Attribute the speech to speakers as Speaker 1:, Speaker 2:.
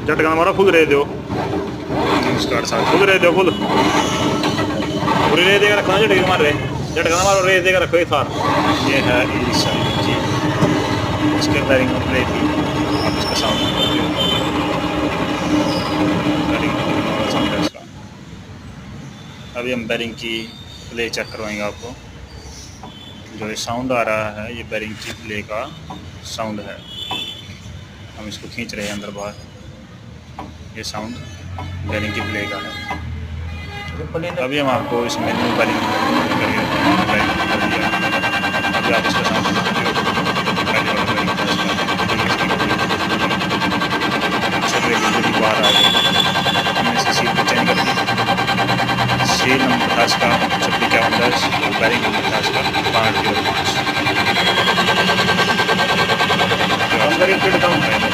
Speaker 1: झटका मारो, फुल रे दो। नमस्कार साहब, फुल रे दो, फुल पूरी रे देकर रखो ना, झटके मार रहे, झटका मारो, रे देकर रखो एक साथ। ये है ईसा जी, इसके बैरिंग में प्ले थी, आप इसका साउंड साउंड है इसका। अभी हम बैरिंग की प्ले चेक करवाएंगे आपको। जो ये साउंड आ रहा है, ये बैरिंग की प्ले का साउंड है। हम इसको खींच रहे हैं अंदर बाहर, ये साउंड बैरिंग की प्ले का है। अभी हम आपको इस मेन्यू बैरिंग कर दिया। अभी आप इसका साउंड बाहर आ गए। हमने इसकी सीट को चेंज कर दी। सील नंबर था इसका 56 बैरिंग नंबर था इसका 505।